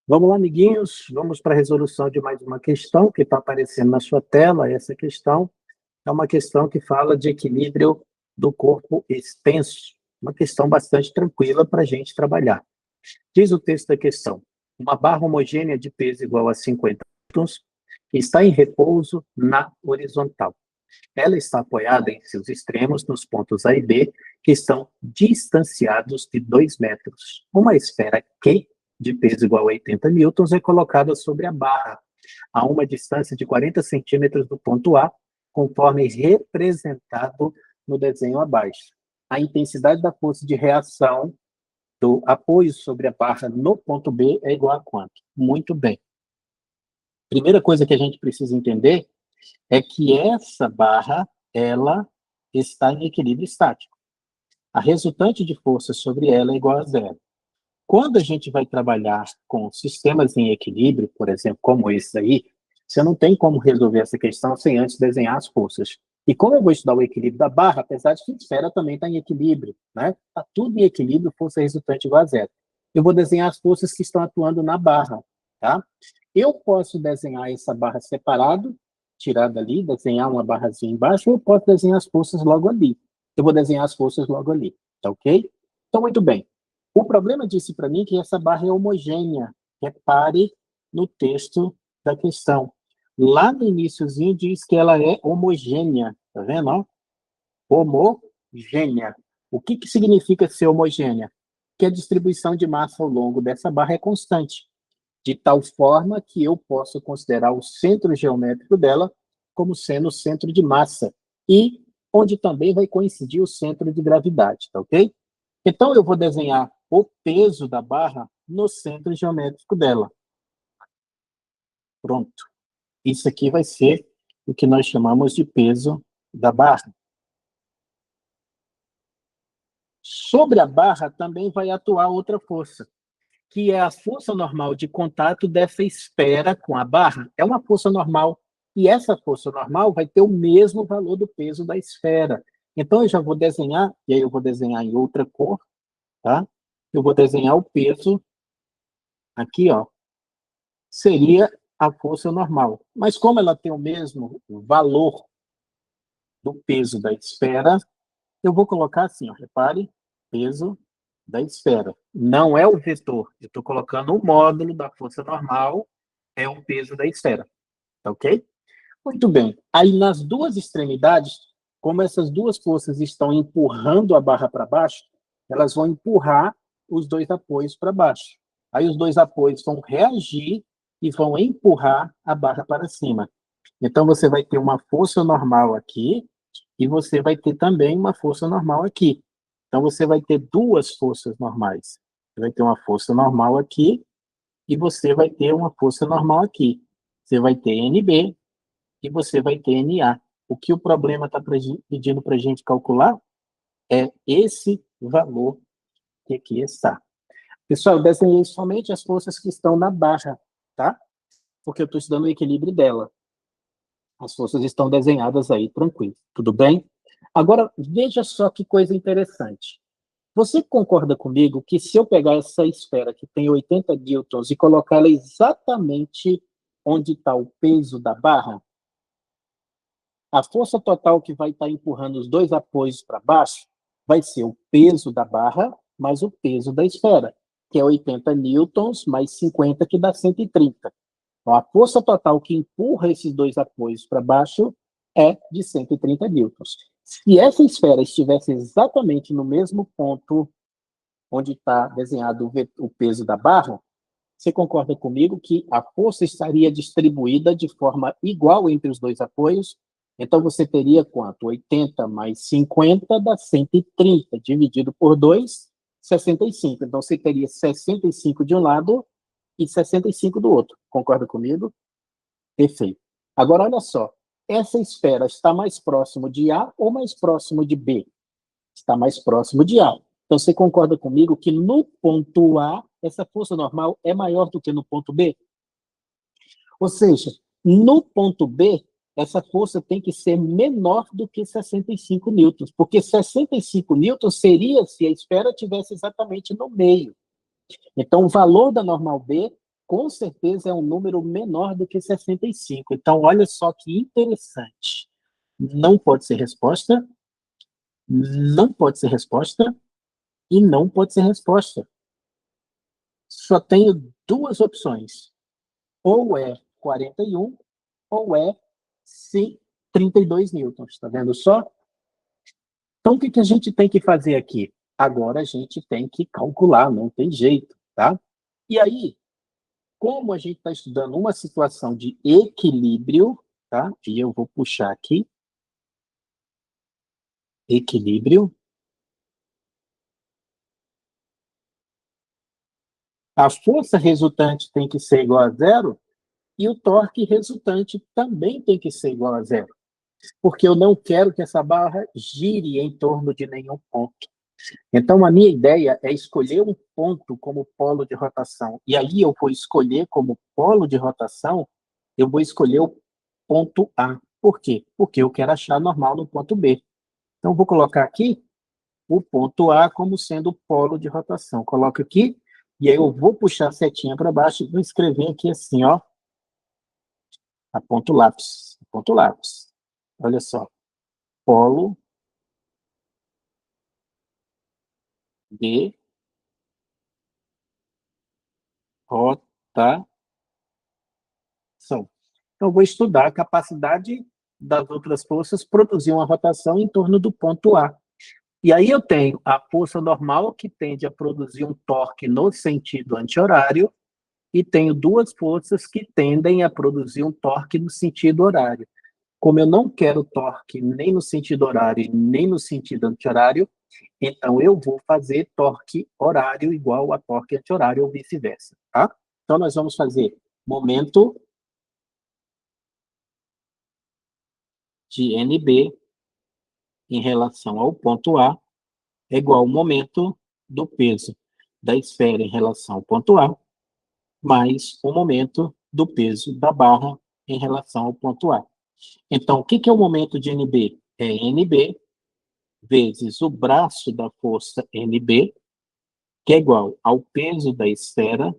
Vamos lá, amiguinhos, vamos para a resolução de mais uma questão que está aparecendo na sua tela. Essa questão é uma questão que fala de equilíbrio do corpo extenso, uma questão bastante tranquila para a gente trabalhar. Diz o texto da questão: uma barra homogênea de peso igual a 50 newtons está em repouso na horizontal. Ela está apoiada em seus extremos nos pontos A e B, que estão distanciados de 2 metros. Uma esfera Q, de peso igual a 80 newtons, é colocada sobre a barra, a uma distância de 40 centímetros do ponto A, conforme representado no desenho abaixo. A intensidade da força de reação do apoio sobre a barra no ponto B é igual a quanto? Muito bem. Primeira coisa que a gente precisa entender é que essa barra, ela está em equilíbrio estático. A resultante de força sobre ela é igual a zero. Quando a gente vai trabalhar com sistemas em equilíbrio, por exemplo, como esse aí, você não tem como resolver essa questão sem antes desenhar as forças. E como eu vou estudar o equilíbrio da barra, apesar de que a esfera também está em equilíbrio, né? Está tudo em equilíbrio, força resultante igual a zero. Eu vou desenhar as forças que estão atuando na barra, tá? Eu posso desenhar essa barra separado, tirar dali, desenhar uma barrazinha embaixo, ou eu posso desenhar as forças logo ali. Eu vou desenhar as forças logo ali, tá ok? Então, muito bem. O problema disse para mim que essa barra é homogênea. Repare no texto da questão. Lá no iniciozinho diz que ela é homogênea. Tá vendo? Ó? Homogênea. O que significa ser homogênea? Que a distribuição de massa ao longo dessa barra é constante, de tal forma que eu posso considerar o centro geométrico dela como sendo o centro de massa, e onde também vai coincidir o centro de gravidade, tá ok? Então, eu vou desenhar o peso da barra no centro geométrico dela. Pronto. Isso aqui vai ser o que nós chamamos de peso da barra. Sobre a barra também vai atuar outra força, que é a força normal de contato dessa esfera com a barra. É uma força normal. E essa força normal vai ter o mesmo valor do peso da esfera. Então, eu já vou desenhar, e aí eu vou desenhar em outra cor, tá? Eu vou desenhar o peso aqui, ó. Seria a força normal. Mas como ela tem o mesmo valor do peso da esfera, eu vou colocar assim, ó, repare, peso da esfera. Não é o vetor, eu estou colocando o módulo da força normal, é o peso da esfera, tá ok? Muito bem. Aí nas duas extremidades, como essas duas forças estão empurrando a barra para baixo, elas vão empurrar os dois apoios para baixo. Aí os dois apoios vão reagir e vão empurrar a barra para cima. Então você vai ter uma força normal aqui e você vai ter também uma força normal aqui. Então você vai ter duas forças normais. Você vai ter uma força normal aqui e você vai ter uma força normal aqui. Você vai ter NB e você vai ter NA. O que o problema está pedindo para a gente calcular é esse valor que aqui está. Pessoal, eu desenhei somente as forças que estão na barra, tá? Porque eu estou estudando o equilíbrio dela. As forças estão desenhadas aí, tranquilo. Tudo bem? Agora, veja só que coisa interessante. Você concorda comigo que se eu pegar essa esfera que tem 80 newtons e colocar ela exatamente onde está o peso da barra, a força total que vai estar empurrando os dois apoios para baixo vai ser o peso da barra mais o peso da esfera, que é 80 newtons mais 50, que dá 130. Então, a força total que empurra esses dois apoios para baixo é de 130 newtons. Se essa esfera estivesse exatamente no mesmo ponto onde está desenhado o peso da barra, você concorda comigo que a força estaria distribuída de forma igual entre os dois apoios? Então, você teria quanto? 80 mais 50 dá 130, dividido por 2, 65. Então, você teria 65 de um lado e 65 do outro. Concorda comigo? Perfeito. Agora, olha só. Essa esfera está mais próximo de A ou mais próximo de B? Está mais próximo de A. Então, você concorda comigo que no ponto A, essa força normal é maior do que no ponto B? Ou seja, no ponto B, essa força tem que ser menor do que 65 newtons, porque 65 newtons seria se a esfera tivesse exatamente no meio. Então, o valor da normal B com certeza é um número menor do que 65. Então, olha só que interessante. Não pode ser resposta, não pode ser resposta e não pode ser resposta. Só tenho duas opções. Ou é 41, ou é sim, 32 newtons. Está vendo só? Então, o que a gente tem que fazer aqui? Agora a gente tem que calcular, não tem jeito, tá? E aí, como a gente está estudando uma situação de equilíbrio, tá? E eu vou puxar aqui, equilíbrio. A força resultante tem que ser igual a zero e o torque resultante também tem que ser igual a zero, porque eu não quero que essa barra gire em torno de nenhum ponto. Então, a minha ideia é escolher um ponto como polo de rotação. E aí eu vou escolher como polo de rotação, eu vou escolher o ponto A. Por quê? Porque eu quero achar normal no ponto B. Então, eu vou colocar aqui o ponto A como sendo o polo de rotação. Coloco aqui, e aí eu vou puxar a setinha para baixo e vou escrever aqui assim, ó, aponto o lápis, aponto o lápis. Olha só, polo de rotação. Então, eu vou estudar a capacidade das outras forças produzir uma rotação em torno do ponto A. E aí eu tenho a força normal, que tende a produzir um torque no sentido anti-horário, e tenho duas forças que tendem a produzir um torque no sentido horário. Como eu não quero torque nem no sentido horário, nem no sentido anti-horário, então eu vou fazer torque horário igual a torque anti-horário ou vice-versa, tá? Então nós vamos fazer momento de NB em relação ao ponto A é igual ao momento do peso da esfera em relação ao ponto A, mais o momento do peso da barra em relação ao ponto A. Então, o que é o momento de NB? É NB vezes o braço da força NB, que é igual ao peso da esfera,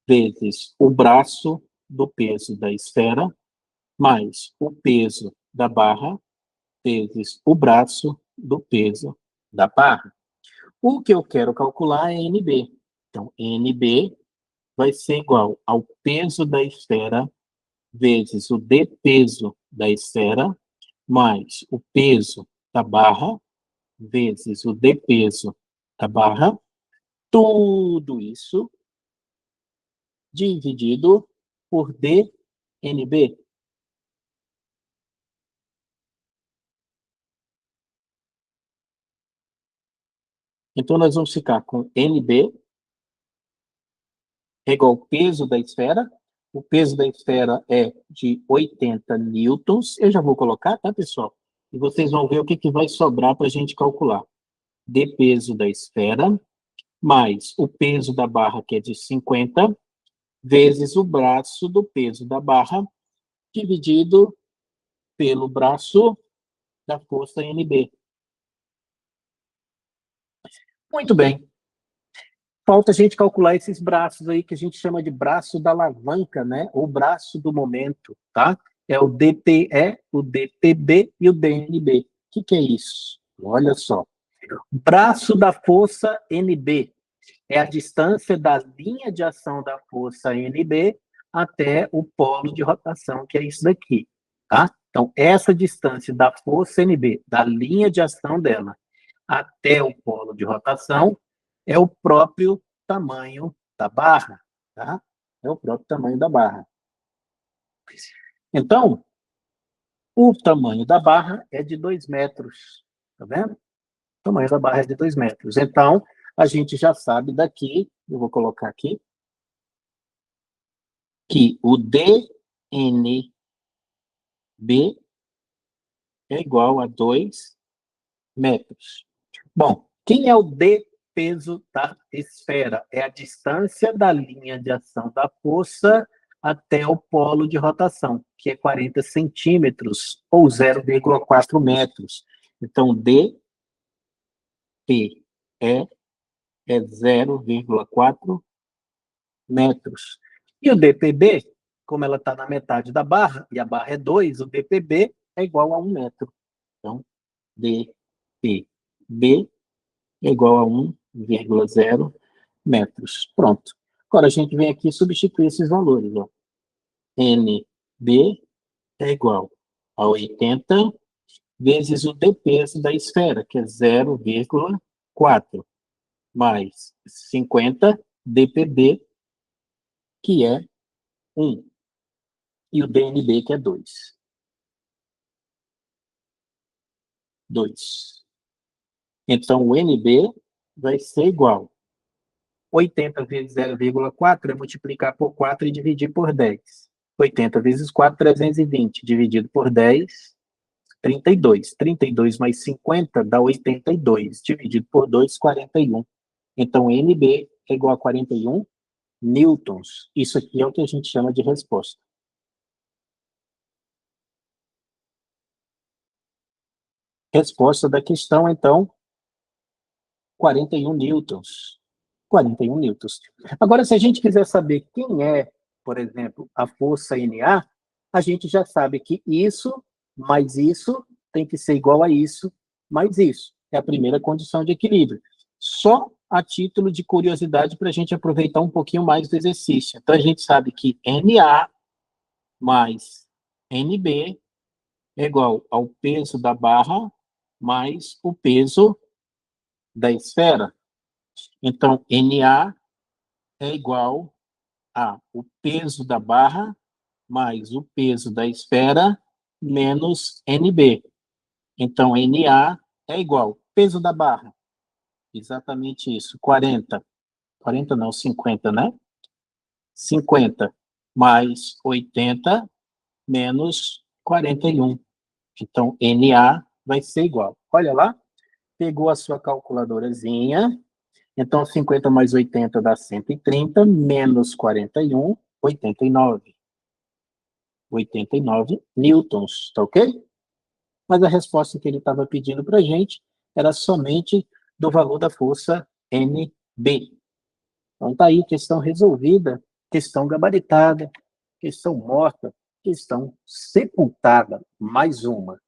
vezes o braço do peso da esfera, mais o peso da barra, vezes o braço do peso da barra. O que eu quero calcular é NB. Então, NB vai ser igual ao peso da esfera vezes o dpeso da esfera, mais o peso da barra, vezes o dpeso da barra, tudo isso dividido por dNB. Então, nós vamos ficar com NB é igual ao peso da esfera. O peso da esfera é de 80 newtons. Eu já vou colocar, tá, pessoal? E vocês vão ver o que vai sobrar para a gente calcular. D peso da esfera, mais o peso da barra, que é de 50, vezes o braço do peso da barra, dividido pelo braço da força NB. Muito bem. Falta a gente calcular esses braços aí que a gente chama de braço da alavanca, né? Ou braço do momento, tá? É o DTE, o DTB e o DNB. O que é isso? Olha só. Braço da força NB é a distância da linha de ação da força NB até o polo de rotação, que é isso daqui, tá? Então, essa distância da força NB, da linha de ação dela, até o polo de rotação, é o próprio tamanho da barra, tá? É o próprio tamanho da barra. Então, o tamanho da barra é de 2 metros, tá vendo? O tamanho da barra é de 2 metros. Então, a gente já sabe daqui, eu vou colocar aqui, que o DNB é igual a 2 metros. Bom, quem é o D peso da esfera? É a distância da linha de ação da força até o polo de rotação, que é 40 centímetros, ou 0,4 metros. Então, DP é 0,4 metros. E o DPB, como ela está na metade da barra, e a barra é 2, o DPB é igual a 1 metro. Então, DPB é igual a 1,0 metros. Pronto. Agora a gente vem aqui e substitui esses valores. Ó. NB é igual a 80 vezes o d peso da esfera, que é 0,4, mais 50 dPb, que é 1, e o dNb, que é 2. 2. Então, o NB vai ser igual. 80 vezes 0,4 é multiplicar por 4 e dividir por 10. 80 vezes 4, 320. Dividido por 10, 32. 32 mais 50 dá 82. Dividido por 2, 41. Então, NB é igual a 41 newtons. Isso aqui é o que a gente chama de resposta. Resposta da questão, então, 41 newtons. 41 newtons. Agora, se a gente quiser saber quem é, por exemplo, a força NA, a gente já sabe que isso mais isso tem que ser igual a isso mais isso. É a primeira condição de equilíbrio. Só a título de curiosidade para a gente aproveitar um pouquinho mais do exercício. Então, a gente sabe que NA mais NB é igual ao peso da barra mais o peso da esfera. Então, NA é igual a o peso da barra mais o peso da esfera menos NB. Então, NA é igual peso da barra. Exatamente isso, 40. 40 não, 50, né? 50 mais 80 menos 41. Então, NA vai ser igual. Olha lá, pegou a sua calculadorazinha. Então, 50 mais 80 dá 130, menos 41, 89. 89 newtons, tá ok? Mas a resposta que ele estava pedindo para a gente era somente do valor da força NB. Então, tá aí, questão resolvida, questão gabaritada, questão morta, questão sepultada. Mais uma.